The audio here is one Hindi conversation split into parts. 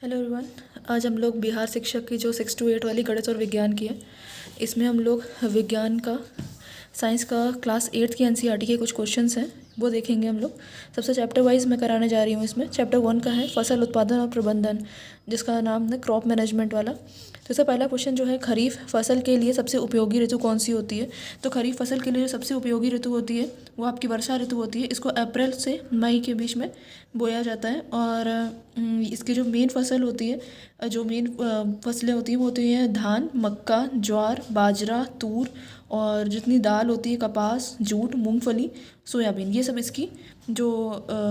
Hello everyone. आज हम लोग बिहार शिक्षक की जो 6 to 8 वाली गणित और विज्ञान की है, इसमें हम लोग विज्ञान का साइंस का क्लास 8 की एनसीईआरटी के कुछ क्वेश्चंस हैं वो देखेंगे हम लोग। सबसे चैप्टर वाइज मैं कराने जा रही हूँ। इसमें चैप्टर 1 का है फसल उत्पादन और प्रबंधन, जिसका नाम है क्रॉप मैनेजमेंट वाला। तो इसका पहला क्वेश्चन जो है, खरीफ फसल के लिए सबसे उपयोगी ऋतु कौन सी होती है। तो खरीफ फसल के लिए जो सबसे उपयोगी ऋतु होती है वो आपकी वर्षा ऋतु होती है। इसको अप्रैल से मई के बीच में बोया जाता है। और इसकी जो मेन फसल होती है, जो मेन फसलें होती हैं वो होती हैं धान, मक्का, ज्वार, बाजरा, तूर, और जितनी दाल होती है कपास, जूट, मूंगफली, सोयाबीन, ये सब इसकी जो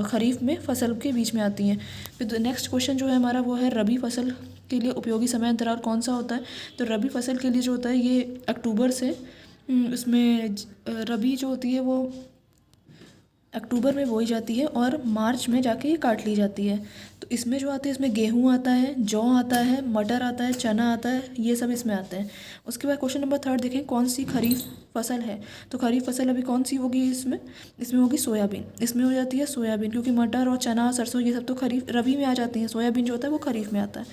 खरीफ में फसल के बीच में आती हैं। फिर नेक्स्ट क्वेश्चन जो है हमारा वो है रबी फसल के लिए उपयोगी समय अंतराल कौन सा होता है। तो रबी फसल के लिए जो होता है ये अक्टूबर से उसमें रबी जो होती है वो अक्टूबर में बोई जाती है और मार्च में जाके ये काट ली जाती है। तो इसमें जो आते हैं, इसमें गेहूँ आता है, जौ आता है, मटर आता है, चना आता है, ये सब इसमें आते हैं। उसके बाद क्वेश्चन नंबर 3 देखें, कौन सी खरीफ फसल है। तो खरीफ फसल अभी कौन सी होगी इसमें होगी सोयाबीन। इसमें हो जाती है सोयाबीन, क्योंकि मटर और चना, सरसों, ये सब तो खरीफ रबी में आ जाती हैं। सोयाबीन जो होता है वो खरीफ में आता है।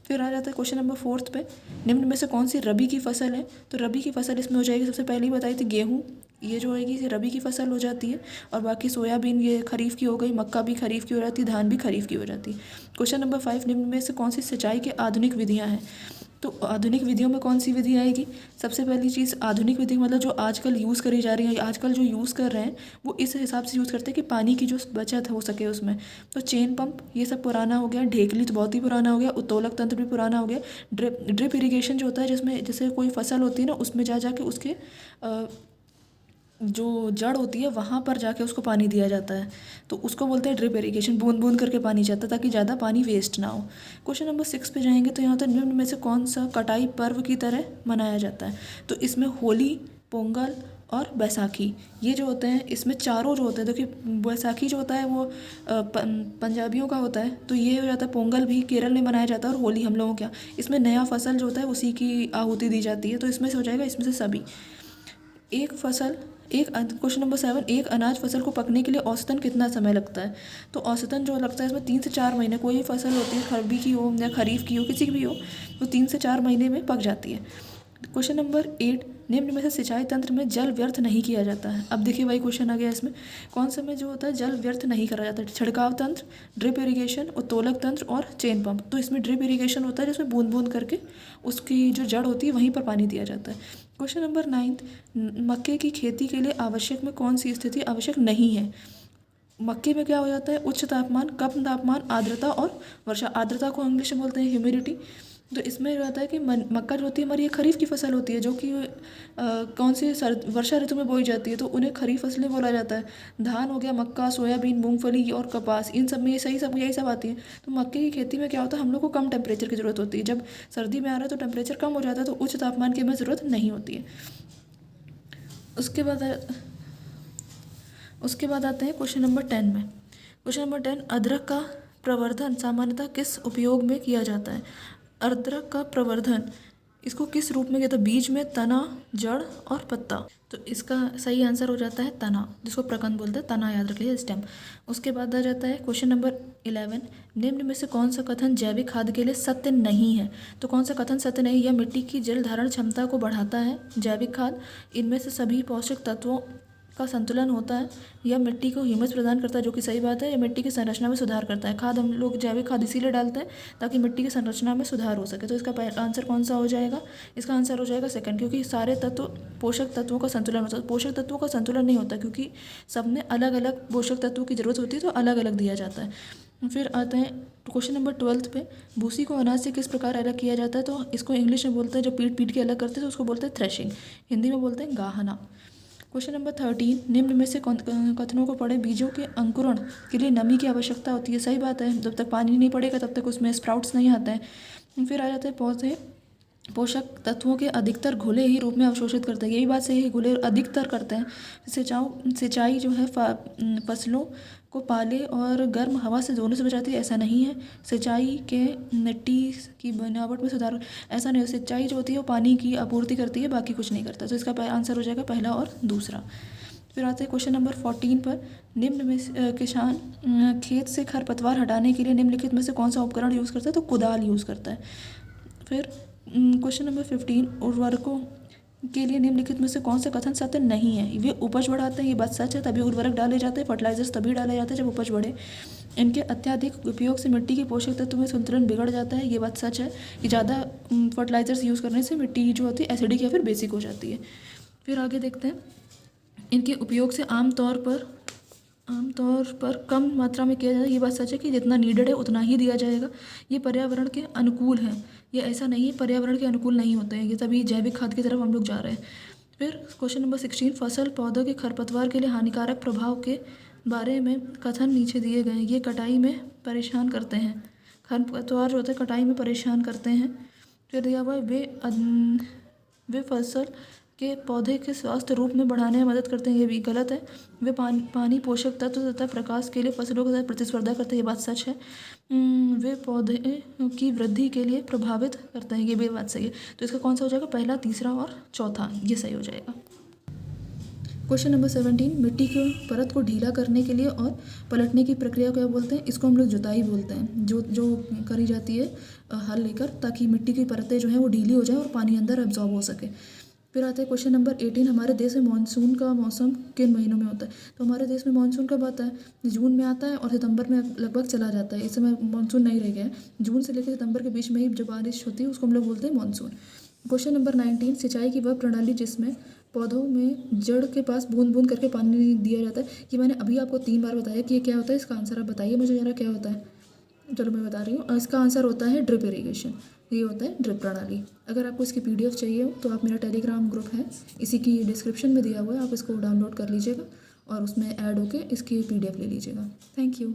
फिर आ जाता है क्वेश्चन नंबर 4 पे, निम्न में से कौन सी रबी की फसल है। तो रबी की फसल इसमें हो जाएगी, सबसे पहले ही बताई थी गेहूँ, ये जो होएगी ये रबी की फसल हो जाती है। और बाकी सोयाबीन ये खरीफ की हो गई, मक्का भी खरीफ की हो जाती है, धान भी खरीफ की हो जाती है। क्वेश्चन नंबर 5, निम्न में से कौन सी सिंचाई के आधुनिक विधियाँ हैं। तो आधुनिक विधियों में कौन सी विधि आएगी। सबसे पहली चीज़ आधुनिक विधि मतलब जो आजकल यूज़ करी जा रही है, आजकल जो यूज़ कर रहे हैं वो इस हिसाब से यूज़ करते हैं कि पानी की जो बचत हो सके उसमें। तो चेन पंप ये सब पुराना हो गया, ढेकली तो बहुत ही पुराना हो गया, उत्तोलक तंत्र भी पुराना हो गया। ड्रिप इरिगेशन जो होता है, जिसमें जैसे कोई फसल होती है ना, उसमें जा जाके उसके जो जड़ होती है वहाँ पर जाके उसको पानी दिया जाता है, तो उसको बोलते हैं ड्रिप इरिगेशन। बूंद बूंद करके पानी जाता है ताकि ज़्यादा पानी वेस्ट ना हो। क्वेश्चन नंबर 6 पे जाएंगे तो यहाँ तो निम्न में से कौन सा कटाई पर्व की तरह मनाया जाता है। तो इसमें होली, पोंगल और बैसाखी ये जो होते हैं, इसमें चारों जो होते हैं, देखिए बैसाखी जो होता है वो पंजाबियों का होता है, तो ये हो जाता है। पोंगल भी केरल में मनाया जाता है और होली हम लोगों का। इसमें नया फसल जो होता है उसी की आहुति दी जाती है। तो इसमें से हो जाएगा, इसमें से सभी। क्वेश्चन नंबर 7, एक अनाज फसल को पकने के लिए औसतन कितना समय लगता है। तो औसतन जो लगता है इसमें 3 से 4 महीने। कोई फसल होती है, रबी की हो या खरीफ की हो, किसी की भी हो, वो 3 से 4 महीने में पक जाती है। क्वेश्चन नंबर 8, निम्न में से सिंचाई तंत्र में जल व्यर्थ नहीं किया जाता है। अब देखिए वही क्वेश्चन आ गया इसमें, कौन सा में जो होता है जल व्यर्थ नहीं करा जाता है। छिड़काव तंत्र, ड्रिप इरिगेशन, उत्तोलक तंत्र और चेन पंप। तो इसमें ड्रिप इरिगेशन होता है जिसमें बूंद बूंद करके उसकी जो जड़ होती है वहीं पर पानी दिया जाता है। क्वेश्चन नंबर 9, मक्के की खेती के लिए आवश्यक में कौन सी स्थिति आवश्यक नहीं है। मक्के में क्या हो जाता है, उच्च तापमान, कम तापमान, आर्द्रता और वर्षा। आर्द्रता को इंग्लिश में बोलते हैं ह्यूमिडिटी। तो इसमें रहता है कि मक्का जो होती है हमारी, ये खरीफ की फसल होती है, जो कि कौन सी वर्षा ऋतु में बोई जाती है, तो उन्हें खरीफ फसलें बोला जाता है। धान हो गया, मक्का, सोयाबीन, मूंगफली और कपास, इन सब में ये यही सब आती है। तो मक्के की खेती में क्या होता है, हम लोग को कम टेम्परेचर की ज़रूरत होती है। जब सर्दी में आ रहा है तो टेम्परेचर कम हो जाता है, तो उच्च तापमान की हमें ज़रूरत नहीं होती है। उसके बाद आते हैं क्वेश्चन नंबर 10 में। क्वेश्चन नंबर 10, अदरक का प्रवर्धन सामान्यतः किस उपयोग में किया जाता है। अदरक का प्रवर्धन इसको किस रूप में किया जाता है, बीज में, तना, जड़ और पत्ता। तो इसका सही आंसर हो जाता है तना, जिसको प्रकंद बोलते हैं, तना याद रख लीजिए, स्टेम। उसके बाद आ जाता है क्वेश्चन नंबर 11, निम्न में से कौन सा कथन जैविक खाद के लिए सत्य नहीं है। तो कौन सा कथन सत्य नहीं, यह मिट्टी की जल धारण क्षमता को बढ़ाता है, जैविक खाद इनमें से सभी पोषक तत्वों का संतुलन होता है, यह मिट्टी को ह्यूमस प्रदान करता है, जो कि सही बात है, यह मिट्टी की संरचना में सुधार करता है। खाद हम लोग जैविक खाद इसीलिए डालते हैं ताकि मिट्टी की संरचना में सुधार हो सके। तो इसका आंसर कौन सा हो जाएगा, इसका आंसर हो जाएगा सेकंड, क्योंकि सारे तत्व पोषक तत्वों का संतुलन होता है। पोषक तत्वों का संतुलन नहीं होता, क्योंकि सब में अलग अलग पोषक तत्वों की जरूरत होती है, तो अलग अलग दिया जाता है। फिर आते हैं क्वेश्चन नंबर 12 पे, भूसी को अनाज से किस प्रकार अलग किया जाता है। तो इसको इंग्लिश में बोलते हैं, जो पीट पीट के अलग करते हैं तो उसको बोलते हैं थ्रेशिंग, हिंदी में बोलते हैं गाहना। क्वेश्चन नंबर 13, निम्न में से कथनों को पढ़े, बीजों के अंकुरण के लिए नमी की आवश्यकता होती है। सही बात है, जब तक पानी नहीं पड़ेगा तब तक उसमें स्प्राउट्स नहीं आते हैं। फिर आ जाते हैं पौधे पोषक तत्वों के अधिकतर घुले ही रूप में अवशोषित करते हैं। यही बात सही है, घुले अधिकतर करते हैं। सिंचाई जो है फसलों को पाले और गर्म हवा से दोनों से बचाती है, ऐसा नहीं है। सिंचाई के मिट्टी की बनावट में सुधार, ऐसा नहीं है। सिंचाई जो होती है वो पानी की आपूर्ति करती है, बाकी कुछ नहीं करता। तो इसका आंसर हो जाएगा पहला और दूसरा। फिर आते हैं क्वेश्चन नंबर 14 पर। निम्न में किसान खेत से खरपतवार हटाने के लिए निम्नलिखित में से कौन सा उपकरण यूज़ करता है? तो कुदाल यूज़ करता है। फिर क्वेश्चन नंबर 15, उर्वरकों के लिए निम्नलिखित में से कौन सा कथन सत्य नहीं है? वे उपज बढ़ाते हैं, ये बात सच है, तभी उर्वरक डाले जाते हैं। फर्टिलाइजर्स तभी डाले जाते हैं जब उपज बढ़े। इनके अत्यधिक उपयोग से मिट्टी के पोषक तत्व में संतुलन बिगड़ जाता है, ये बात सच है कि ज़्यादा फर्टिलाइजर्स यूज़ करने से मिट्टी जो होती है एसिडिक या फिर बेसिक हो जाती है। फिर आगे देखते हैं, इनके उपयोग से आमतौर पर कम मात्रा में किया जाता है, ये बात सच है कि जितना नीडेड है उतना ही दिया जाएगा। ये पर्यावरण के अनुकूल है, ये ऐसा नहीं है पर्यावरण के अनुकूल नहीं होते हैं, ये तभी जैविक खाद की तरफ हम लोग जा रहे हैं। फिर क्वेश्चन नंबर 16, फसल पौधों के खरपतवार के लिए हानिकारक प्रभाव के बारे में कथन नीचे दिए गए हैं। ये कटाई में परेशान करते हैं, खरपतवार जो होते हैं कटाई में परेशान करते हैं। फिर दिया हुआ है वे फसल के पौधे के स्वास्थ्य रूप में बढ़ाने में मदद करते हैं, ये भी गलत है। वे पानी पोषक तत्व तथा प्रकाश के लिए फसलों के साथ प्रतिस्पर्धा करते हैं, ये बात सच है। वे पौधे की वृद्धि के लिए प्रभावित करते हैं, ये भी बात सही है। तो इसका कौन सा हो जाएगा? पहला, तीसरा और चौथा, ये सही हो जाएगा। क्वेश्चन नंबर 17, मिट्टी की परत को ढीला करने के लिए और पलटने की प्रक्रिया को क्या बोलते हैं? इसको हम लोग जुताई बोलते हैं, जो करी जाती है हल लेकर, ताकि मिट्टी की परतें जो हैं वो ढीली हो जाए और पानी अंदर एब्जॉर्ब हो सके। फिर आता है क्वेश्चन नंबर 18, हमारे देश में मानसून का मौसम किन महीनों में होता है? तो हमारे देश में मानसून कब आता है? जून में आता है और सितंबर में लगभग चला जाता है। इस समय मानसून नहीं रह गया है। जून से लेकर सितंबर के बीच में ही जो बारिश होती है उसको हम लोग बोलते हैं मानसून। क्वेश्चन नंबर 19, सिंचाई की वह प्रणाली जिसमें पौधों में जड़ के पास बूंद बूंद करके पानी दिया जाता है, कि मैंने अभी आपको 3 बार बताया कि ये क्या होता है। इसका आंसर आप बताइए मुझे ज़रा, क्या होता है? चलो मैं बता रही हूँ, इसका आंसर होता है ड्रिप इरीगेशन। ये होता है ड्रिप प्रणाली। अगर आपको इसकी PDF चाहिए हो तो आप, मेरा टेलीग्राम ग्रुप है इसी की डिस्क्रिप्शन में दिया हुआ है, आप इसको डाउनलोड कर लीजिएगा और उसमें ऐड होके इसकी PDF ले लीजिएगा। Thank you.